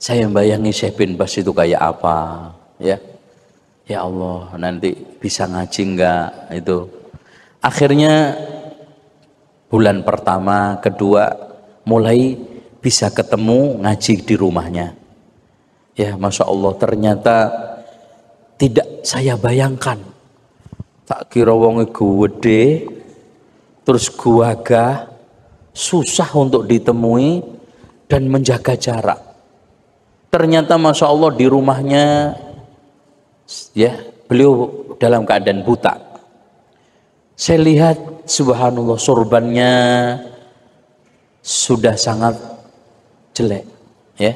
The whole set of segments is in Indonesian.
Saya bayangi Syekh bin Bas itu kayak apa, ya. Ya Allah, nanti bisa ngaji enggak itu. Akhirnya bulan pertama, kedua mulai bisa ketemu ngaji di rumahnya. Ya, Masya Allah, ternyata tidak saya bayangkan. Tak kira wong gede, terus gagah, susah untuk ditemui dan menjaga jarak. Ternyata Masya Allah di rumahnya, ya, beliau dalam keadaan buta. Saya lihat subhanallah sorbannya sudah sangat jelek, ya.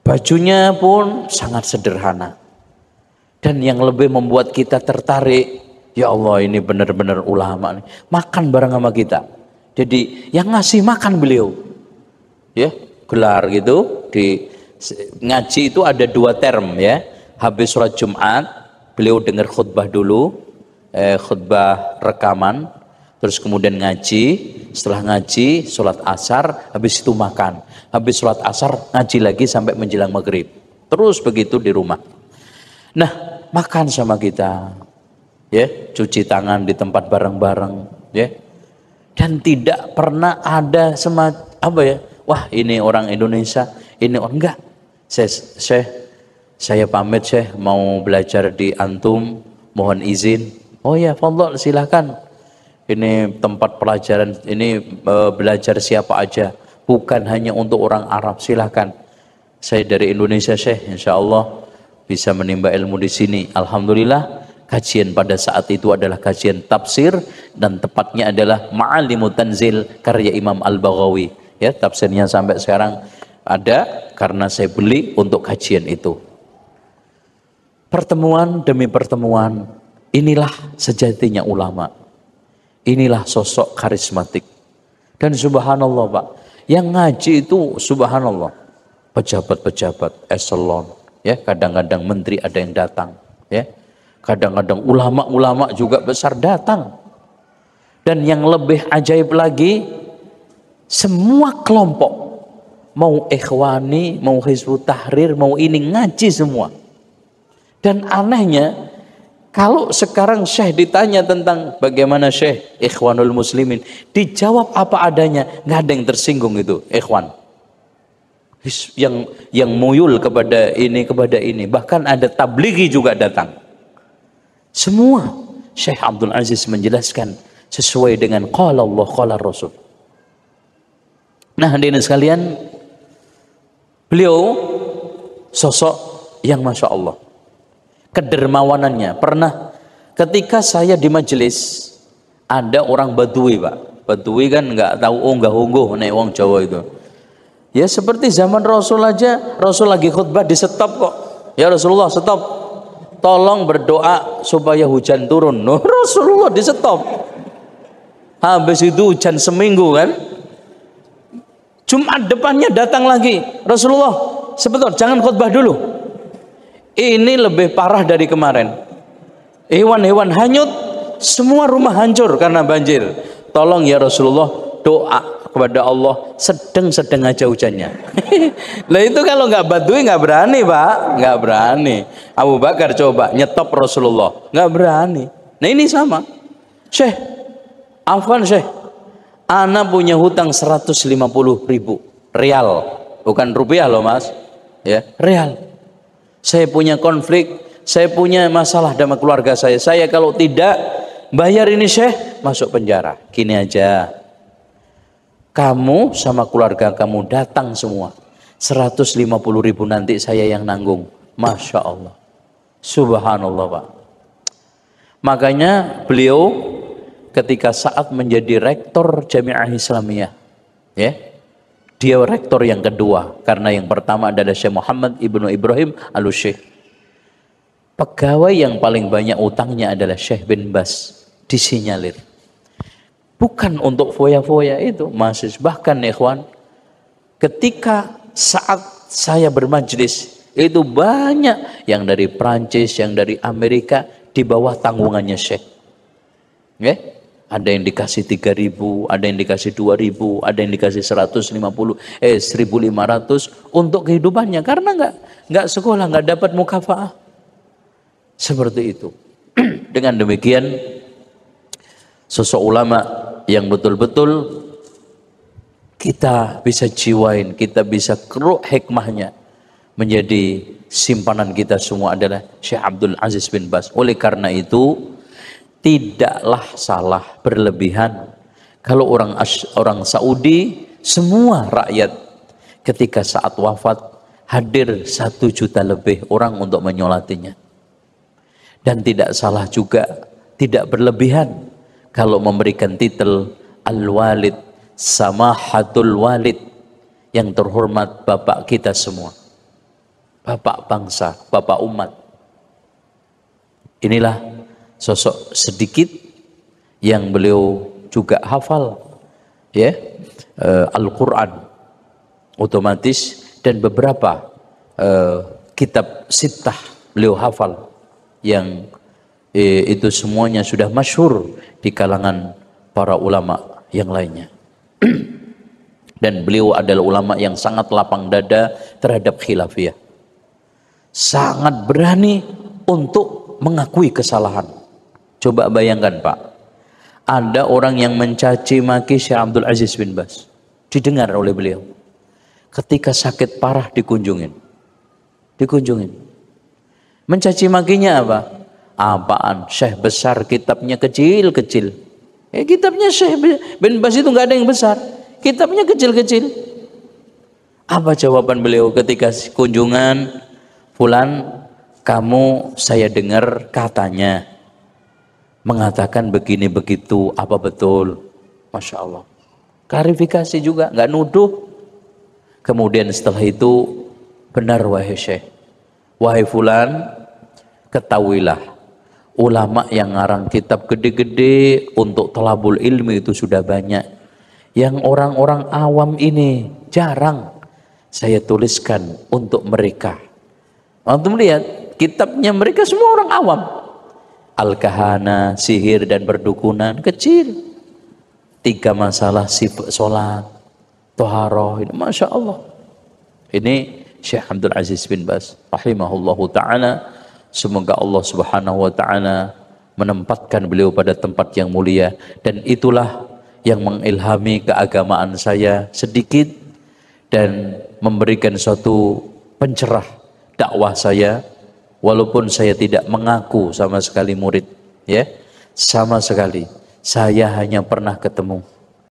Bajunya pun sangat sederhana. Dan yang lebih membuat kita tertarik, ya Allah ini benar-benar ulama nih. Makan bareng sama kita. Jadi yang ngasih makan beliau, ya, gelar gitu. Di ngaji itu ada 2 term, ya. Habis sholat Jumat, beliau dengar khutbah dulu, khutbah rekaman, terus kemudian ngaji, setelah ngaji, sholat asar, habis itu makan, habis sholat asar, ngaji lagi sampai menjelang maghrib, terus begitu di rumah. Nah, makan sama kita, ya, cuci tangan di tempat bareng-bareng, ya, dan tidak pernah ada apa ya, wah ini orang Indonesia, ini orang enggak. Saya pamit Syekh, mau belajar di antum, mohon izin. Oh ya, fadhol, silakan. Ini tempat pelajaran, ini belajar siapa aja, bukan hanya untuk orang Arab, silakan. Saya dari Indonesia Syekh, insya Allah bisa menimba ilmu di sini. Alhamdulillah, kajian pada saat itu adalah kajian tafsir dan tepatnya adalah Ma'alimut Tanzil karya Imam Al-Baghawi. Ya, tafsirnya sampai sekarang ada karena saya beli untuk kajian itu. Pertemuan demi pertemuan, inilah sejatinya ulama. Inilah sosok karismatik. Dan subhanallah Pak, yang ngaji itu subhanallah, pejabat-pejabat eselon, ya, kadang-kadang menteri ada yang datang, ya. Kadang-kadang ulama-ulama juga besar datang. Dan yang lebih ajaib lagi, semua kelompok, mau ikhwani, mau Hizbut Tahrir, mau ini, ngaji semua. Dan anehnya, kalau sekarang Syekh ditanya tentang bagaimana Syekh Ikhwanul Muslimin, dijawab apa adanya, nggak ada yang tersinggung itu ikhwan. Yang muyul kepada ini, bahkan ada tablighi juga datang. Semua Syekh Abdul Aziz menjelaskan sesuai dengan qala Allah qala Rasul. Nah, hadirin sekalian, beliau sosok yang Masya Allah, kedermawanannya. Pernah ketika saya di majelis, ada orang Badui Pak. Badui kan nggak tahu unggah-ungguh nek wong Jawa itu. Ya seperti zaman Rasul aja, Rasul lagi khutbah di stop kok. Ya Rasulullah stop, tolong berdoa supaya hujan turun. No, Rasulullah di stop. Habis itu hujan seminggu kan. Jumat depannya datang lagi, Rasulullah sebentar jangan khutbah dulu. Ini lebih parah dari kemarin. Hewan-hewan hanyut, semua rumah hancur karena banjir. Tolong ya Rasulullah, doa kepada Allah, sedang aja hujannya. Lah itu kalau nggak Badui nggak berani Pak, nggak berani. Abu Bakar coba nyetop Rasulullah, nggak berani. Nah ini sama. Syekh, afwan Syekh, ana punya hutang 150.000 rial, bukan rupiah loh Mas, ya rial. Saya punya konflik, saya punya masalah sama keluarga saya. Saya kalau tidak bayar ini Syekh, masuk penjara. Gini aja, kamu sama keluarga kamu datang semua, 150.000 nanti saya yang nanggung. Masya Allah, subhanallah Pak. Makanya beliau ketika saat menjadi rektor Jami'ah Islamiyah, ya, dia rektor yang kedua, karena yang pertama adalah Syekh Muhammad Ibnu Ibrahim Al-Syekh. Pegawai yang paling banyak utangnya adalah Syekh bin Bas, disinyalir. Bukan untuk foya-foya itu, mahasiswa. Bahkan ikhwan, ketika saat saya bermajlis, itu banyak yang dari Prancis, yang dari Amerika, di bawah tanggungannya Syekh. Okay? Ada yang dikasih 3.000, ada yang dikasih 2.000, ada yang dikasih 1.500 untuk kehidupannya karena nggak sekolah, nggak dapat mukafaah. Seperti itu. Dengan demikian sosok ulama yang betul-betul kita bisa jiwain, kita bisa keruk hikmahnya menjadi simpanan kita semua adalah Syekh Abdul Aziz bin Baz. Oleh karena itu tidaklah salah berlebihan kalau orang Saudi semua rakyat ketika saat wafat hadir 1 juta lebih orang untuk menyolatinya. Dan tidak salah juga, tidak berlebihan kalau memberikan titel Al-Walid, Samahatul Walid, yang terhormat bapak kita semua, bapak bangsa, bapak umat. Inilah sosok sedikit yang beliau juga hafal ya, Al-Quran otomatis, dan beberapa kitab sittah beliau hafal yang itu semuanya sudah masyhur di kalangan para ulama yang lainnya. Dan beliau adalah ulama yang sangat lapang dada terhadap khilafiyah, sangat berani untuk mengakui kesalahan. Coba bayangkan Pak, ada orang yang mencaci maki Syekh Abdul Aziz bin Baz, didengar oleh beliau. Ketika sakit parah dikunjungin. Mencaci makinya apa? Apaan? Syekh besar, kitabnya kecil-kecil. Kitabnya Syekh bin Baz itu nggak ada yang besar, kitabnya kecil-kecil. Apa jawaban beliau ketika kunjungan? Fulan, kamu saya dengar katanya mengatakan begini begitu, apa betul? Masya Allah. Klarifikasi juga, nggak nuduh. Kemudian setelah itu, benar wahai Syekh, wahai fulan, ketahuilah ulama yang ngarang kitab gede-gede untuk thalabul ilmi itu sudah banyak. Yang orang-orang awam ini jarang saya tuliskan untuk mereka. Untuk melihat kitabnya mereka semua orang awam. Al-kahana, sihir dan perdukunan kecil. 3 masalah sholat, toharoh, ini Masya Allah. Ini Syekh Abdul Aziz bin Baz rahimahullahu ta'ala. Semoga Allah subhanahu wa ta'ala menempatkan beliau pada tempat yang mulia. Dan itulah yang mengilhami keagamaan saya sedikit dan memberikan suatu pencerah dakwah saya. Walaupun saya tidak mengaku sama sekali murid, ya, sama sekali saya hanya pernah ketemu